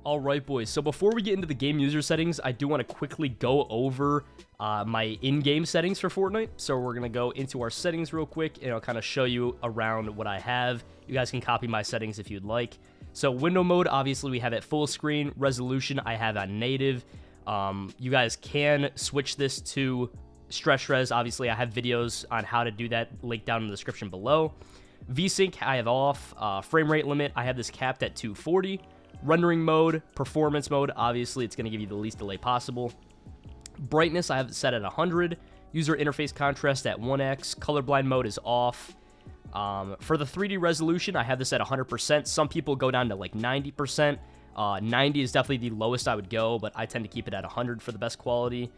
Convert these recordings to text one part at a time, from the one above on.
Alright boys, so before we get into the game user settings, I do want to quickly go over my in-game settings for Fortnite. So we're going to go into our settings real quick, and I'll kind of show you around what I have. You guys can copy my settings if you'd like. So window mode, obviously we have it full screen. Resolution, I have on native. You guys can switch this to stretch res. Obviously, I have videos on how to do that linked down in the description below. VSync, I have off. Frame rate limit, I have this capped at 240. Rendering mode, performance mode, obviously it's going to give you the least delay possible. Brightness, I have it set at 100. User interface contrast at 1x. Colorblind mode is off. For the 3D resolution, I have this at 100%. Some people go down to like 90%. 90 is definitely the lowest I would go, but I tend to keep it at 100 for the best quality.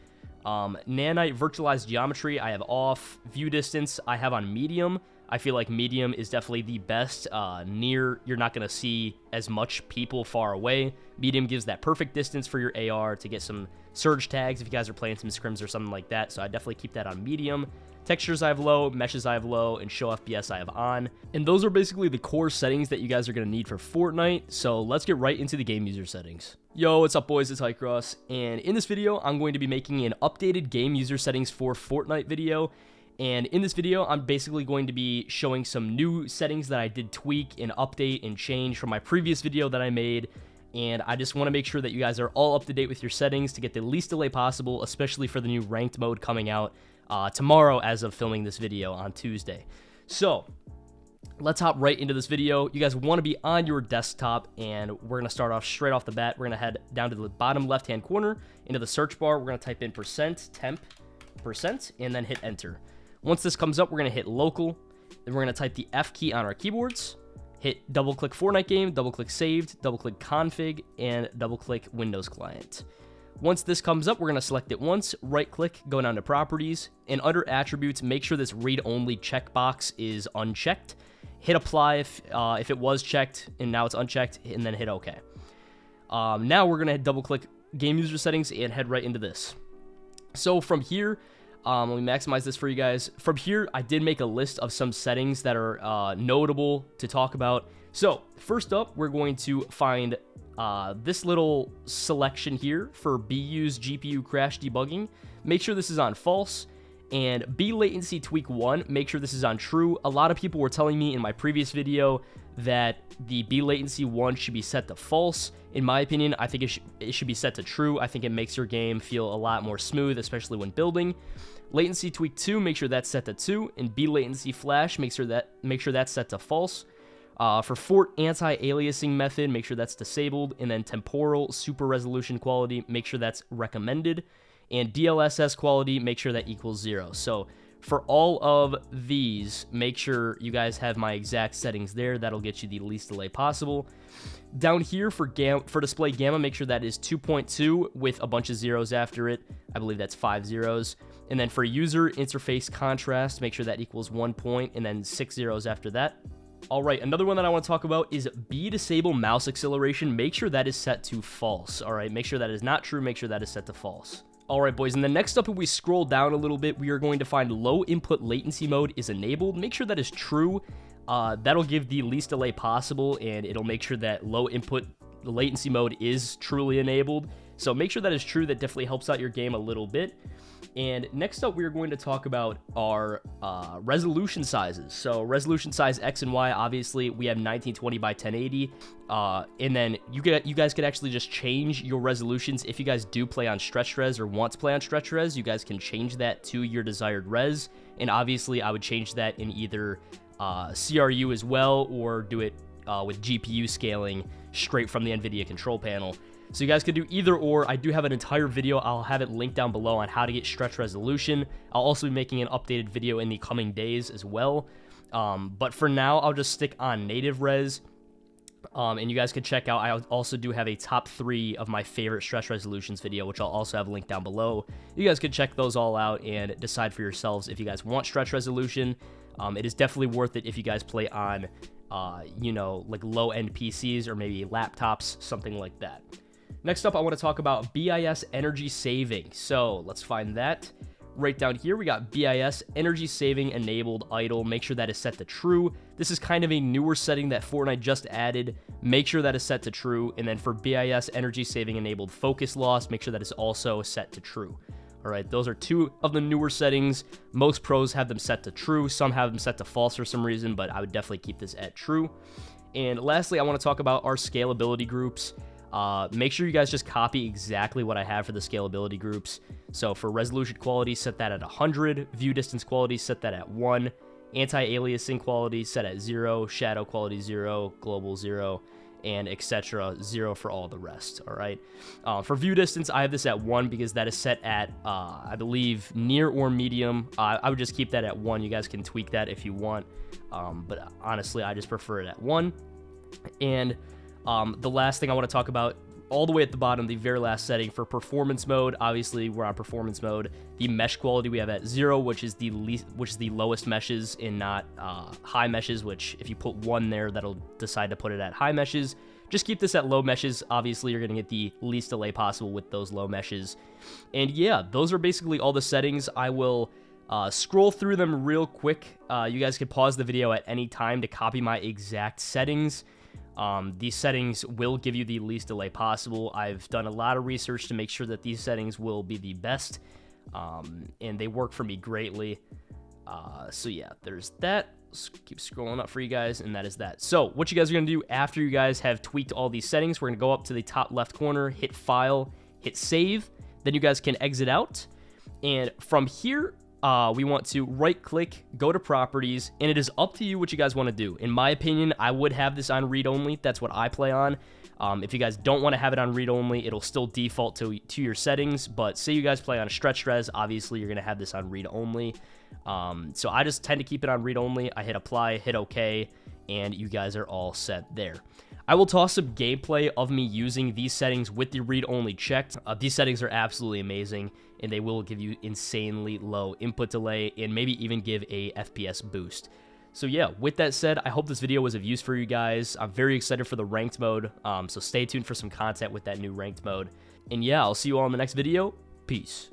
Nanite virtualized geometry, I have off. View distance, I have on medium. I feel like medium is definitely the best. Near, you're not going to see as much people far away. Medium gives that perfect distance for your AR to get some surge tags if you guys are playing some scrims or something like that. So I definitely keep that on medium. Textures I have low, meshes I have low, and show FPS I have on. And those are basically the core settings that you guys are going to need for Fortnite. So let's get right into the game user settings. Yo, what's up boys, it's Hycross, and in this video, I'm going to be making an updated game user settings for Fortnite video. And in this video, I'm basically going to be showing some new settings that I did tweak and update and change from my previous video that I made. And I just want to make sure that you guys are all up to date with your settings to get the least delay possible, especially for the new ranked mode coming out tomorrow as of filming this video on Tuesday. So let's hop right into this video. You guys want to be on your desktop, and we're going to start off straight off the bat. We're going to head down to the bottom left-hand corner into the search bar. We're going to type in %temp%, and then hit enter. Once this comes up, we're going to hit local. Then we're going to type the F key on our keyboards. Hit double-click Fortnite game, double-click saved, double-click config, and double-click Windows client. Once this comes up, we're going to select it once, right-click, go down to properties, and under attributes, make sure this read-only checkbox is unchecked. Hit apply if it was checked, and now it's unchecked, and then hit OK. Now we're going to double-click game user settings and head right into this. So from here, let me maximize this for you guys. From here, I did make a list of some settings that are notable to talk about. So first up, we're going to find this little selection here for BU's GPU crash debugging. Make sure this is on false. And B latency tweak 1, make sure this is on true. A lot of people were telling me in my previous video that the B latency 1 should be set to false. In my opinion, I think it should be set to true. I think it makes your game feel a lot more smooth, especially when building. Latency tweak 2, make sure that's set to 2. And B latency flash, make sure that's set to false. For Fort anti-aliasing method, make sure that's disabled. And then temporal super resolution quality, make sure that's recommended. And DLSS quality, make sure that equals 0. So for all of these, make sure you guys have my exact settings there. That'll get you the least delay possible. Down here for display gamma, make sure that is 2.2 with a bunch of zeros after it. I believe that's 5 zeros. And then for user interface contrast, make sure that equals 1 point and then 6 zeros after that. All right, another one that I want to talk about is B disable mouse acceleration. Make sure that is set to false. All right, make sure that is not true. Make sure that is set to false. All right, boys, and then next up, if we scroll down a little bit, we are going to find low input latency mode is enabled. Make sure that is true. That'll give the least delay possible, and it'll make sure that low input latency mode is truly enabled. So make sure that is true. That definitely helps out your game a little bit. And next up, we are going to talk about our resolution sizes. So resolution size X and Y, obviously, we have 1920 by 1080. And then you guys could actually just change your resolutions. If you guys do play on stretch res or want to play on stretch res, you guys can change that to your desired res. And obviously, I would change that in either CRU as well, or do it with GPU scaling straight from the NVIDIA control panel. So you guys could do either or. I do have an entire video. I'll have it linked down below on how to get stretch resolution. I'll also be making an updated video in the coming days as well. But for now, I'll just stick on native res. And you guys could check out, I also do have a top 3 of my favorite stretch resolutions video, which I'll also have linked down below. You guys could check those all out and decide for yourselves if you guys want stretch resolution. It is definitely worth it if you guys play on, like low-end PCs or maybe laptops, something like that. Next up, I want to talk about BIS energy saving. So let's find that. Right down here, we got BIS, energy saving enabled idle. Make sure that is set to true. This is kind of a newer setting that Fortnite just added. Make sure that is set to true. And then for BIS, energy saving enabled focus loss, make sure that is also set to true. All right, those are two of the newer settings. Most pros have them set to true. Some have them set to false for some reason, but I would definitely keep this at true. And lastly, I want to talk about our scalability groups. Make sure you guys just copy exactly what I have for the scalability groups. So for resolution quality, set that at 100. View distance quality, set that at 1. Anti-aliasing quality, set at 0. Shadow quality, 0. Global, 0. And etc. 0 for all the rest. All right. For view distance, I have this at 1 because that is set at, I believe, near or medium. I would just keep that at 1. You guys can tweak that if you want. But honestly, I just prefer it at 1. And the last thing I want to talk about, all the way at the bottom, the very last setting for performance mode. Obviously, we're on performance mode. The mesh quality we have at 0, which is the lowest meshes, and not high meshes. Which, if you put 1 there, that'll decide to put it at high meshes. Just keep this at low meshes. Obviously, you're gonna get the least delay possible with those low meshes. And yeah, those are basically all the settings. I will scroll through them real quick. You guys can pause the video at any time to copy my exact settings. These settings will give you the least delay possible. I've done a lot of research to make sure that these settings will be the best, and they work for me greatly. So yeah, there's that. Keep scrolling up for you guys, and that is that. So what you guys are going to do after you guys have tweaked all these settings, we're going to go up to the top left corner, hit File, hit Save. Then you guys can exit out, and from here, we want to right-click, go to Properties, and it is up to you what you guys want to do. In my opinion, I would have this on read-only. That's what I play on. If you guys don't want to have it on read-only, it'll still default to your settings, but say you guys play on a stretch res, obviously you're going to have this on read-only. So I just tend to keep it on read-only. I hit Apply, hit OK, and you guys are all set there. I will toss some gameplay of me using these settings with the read-only checked. These settings are absolutely amazing, and they will give you insanely low input delay and maybe even give a FPS boost. So yeah, with that said, I hope this video was of use for you guys. I'm very excited for the ranked mode, so stay tuned for some content with that new ranked mode. And yeah, I'll see you all in the next video. Peace.